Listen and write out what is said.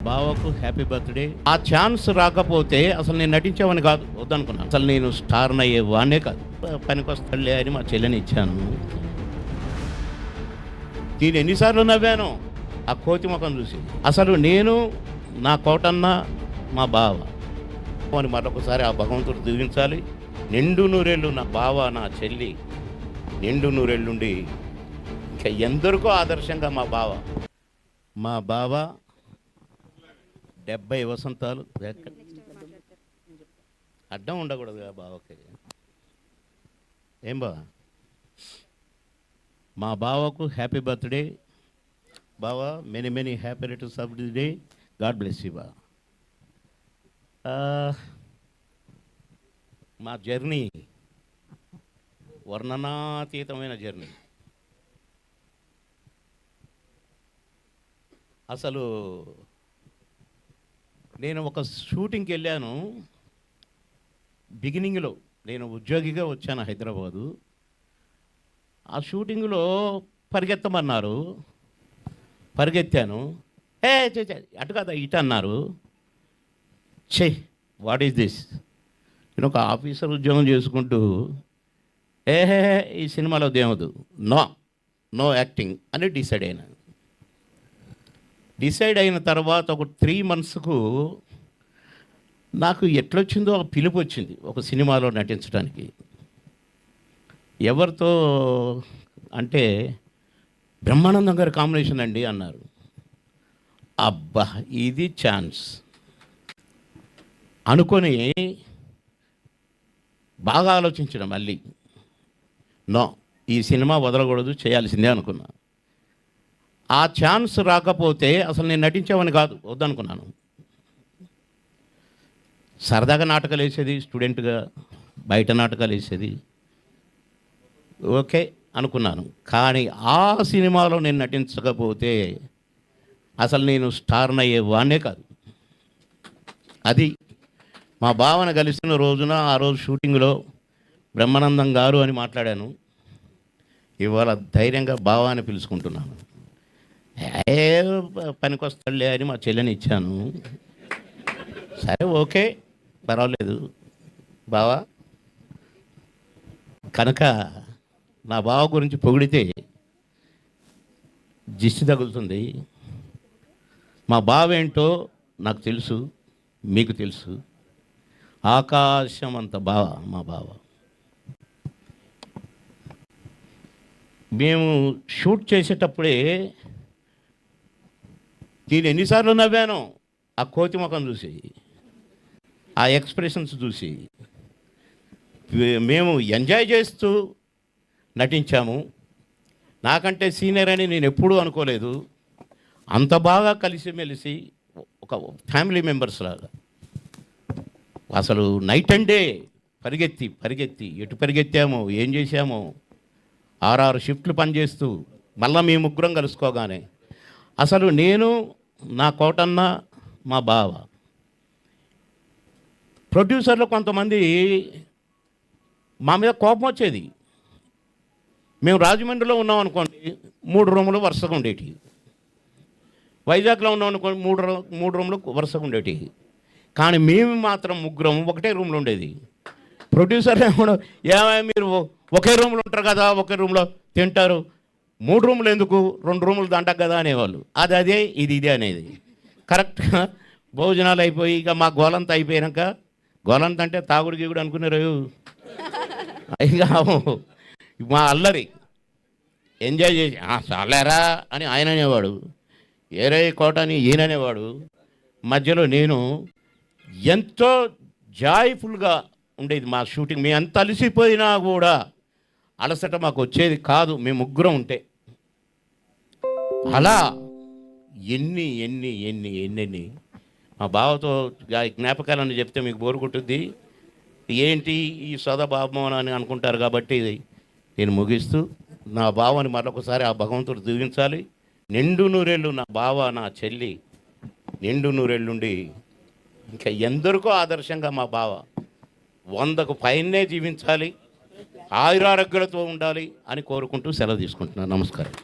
బావకు happy birthday. ఆ chance రాకపోతే అసలు నేను నటించేవాడిని కాదు, వద్దనుకున్నాను. అసలు నేను స్టార్ని అయ్యేవాడినే కాదు. పనికొస్తాడులే అని మా చెల్లెని ఇచ్చాను. నేను ఎన్నిసార్లు నవ్వాను ఆ కోతి ముఖం చూసి. అసలు నేను, నా కోటన్న, మా బావ అని మరొకసారి ఆ భగవంతుడు దీవించాలి. నిండు నూరేళ్ళు నా బావ, నా చెల్లి నిండు నూరేళ్ళుండి ఇంకా ఎందరికో ఆదర్శంగా మా బావ 70 వసంతాలు అడ్డం ఉండకూడదుగా బావకి. ఏం బావా, మా బావకు హ్యాపీ బర్త్డే. బావా, many many happy returns of the day. God bless you బా. మా జర్నీ వర్ణనాతీతమైన జర్నీ. అసలు నేను ఒక షూటింగ్కి వెళ్ళాను. బిగినింగ్లో నేను ఉద్యోగిగా వచ్చాను హైదరాబాదు. ఆ షూటింగ్లో పరిగెత్తమన్నారు, పరిగెత్తాను. అటు కదా ఇటు అన్నారు. What is this? నేను ఒక ఆఫీసర్ ఉద్యోగం చేసుకుంటూ ఈ సినిమాలో దేవదు, నో యాక్టింగ్ అని డిసైడ్ అయిన తర్వాత ఒక 3 monthsకు నాకు ఎట్లొచ్చిందో ఒక పిలుపు వచ్చింది ఒక సినిమాలో నటించడానికి. ఎవరితో అంటే బ్రహ్మానందం గారి కాంబినేషన్ అండి అన్నారు. అబ్బా, ఇది ఛాన్స్ అనుకొని బాగా ఆలోచించడం. మళ్ళీ ఈ సినిమా వదలకూడదు, చేయాల్సిందే అనుకున్నా. ఆ ఛాన్స్ రాకపోతే అసలు నేను నటించేవాడిని కాదు, వద్దనుకున్నాను. సరదాగా నాటకాలు వేసేది, స్టూడెంట్గా బయట నాటకాలు వేసేది, ఓకే అనుకున్నాను. కానీ ఆ సినిమాలో నేను నటించకపోతే అసలు నేను స్టార్ని అయ్యేవాడినే కాదు. అది మా బావను కలిసిన రోజున, ఆ రోజు షూటింగ్లో బ్రహ్మానందం గారు అని మాట్లాడాను. ఇవాళ ధైర్యంగా బావ అని పిలుచుకుంటున్నాను. పనికొస్తాడులే అని మా చెల్లెని ఇచ్చాను. సరే, ఓకే, పర్వాలేదు బావా. కనుక నా బావ గురించి పొగిడితే దిష్టి తగులుతుంది. మా బావ ఏంటో నాకు తెలుసు, మీకు తెలుసు. ఆకాశం అంత బావ మా బావ. మేము షూట్ చేసేటప్పుడే నేను ఎన్నిసార్లు నవ్వాను ఆ కోతి ముఖం చూసి, ఆ ఎక్స్ప్రెషన్స్ చూసి. మేము ఎంజాయ్ చేస్తూ నటించాము. నాకంటే సీనియర్ అని నేను ఎప్పుడూ అనుకోలేదు. అంత బాగా కలిసిమెలిసి ఒక ఫ్యామిలీ మెంబర్స్ లాగా. అసలు నైట్ అండ్ డే పరిగెత్తి ఎటు పరిగెత్తామో, ఏం చేశామో. 6 షిఫ్ట్లు పనిచేస్తూ మళ్ళీ మేము ముగ్గురం కలుసుకోగానే అసలు నేను, నా కోటన్న, మా బావ. ప్రొడ్యూసర్లు కొంతమంది మా మీద కోపం వచ్చేది. మేము రాజమండ్రిలో ఉన్నాం అనుకోండి, 3 రూములు వరుసగా ఉండేవి. వైజాగ్లో ఉన్నాం అనుకోండి, 3 రూములు వరుసగా ఉండేవి. కానీ మేము మాత్రం ముగ్గురం ఒకటే రూమ్లో ఉండేది. ప్రొడ్యూసర్ ఏమైనా మీరు ఒకే రూమ్లో ఉంటారు కదా, ఒకే రూమ్లో తింటారు, 3 రూములు ఎందుకు, 2 రూములు దండకు కదా అనేవాళ్ళు. అదే ఇది అనేది. కరెక్ట్గా భోజనాలు అయిపోయి ఇక మా గోలంతా అయిపోయాక, గోలంత అంటే తాగుడు గీగుడు అనుకున్నారు. ఇక మా అల్లరి ఎంజాయ్ చేసి చాలేరా అని ఆయన అనేవాడు, ఏరే కోట అని ఈయన అనేవాడు. మధ్యలో నేను ఎంతో జాయ్ఫుల్గా ఉండేది మా షూటింగ్. మేము ఎంత అలసిపోయినా కూడా అలసట మాకు వచ్చేది కాదు, మేము ముగ్గురం ఉంటే. అలా ఎన్ని మా బావతో జ్ఞాపకాలని చెప్తే మీకు బోరు కొట్టుద్ది. ఏంటి ఈ సోదబాబం అని అనుకుంటారు. కాబట్టి నేను ముగిస్తూ నా బావని మరొకసారి ఆ భగవంతుడు దీవించాలి. నిండు నూరేళ్ళు నా బావ, నా చెల్లి నిండు నూరేళ్ళుండి ఇంకా ఎందరికో ఆదర్శంగా మా బావ 100కు పైనే జీవించాలి, ఆయురారోగ్యాలతో ఉండాలి అని కోరుకుంటూ సెలవు తీసుకుంటున్నాను. నమస్కారం.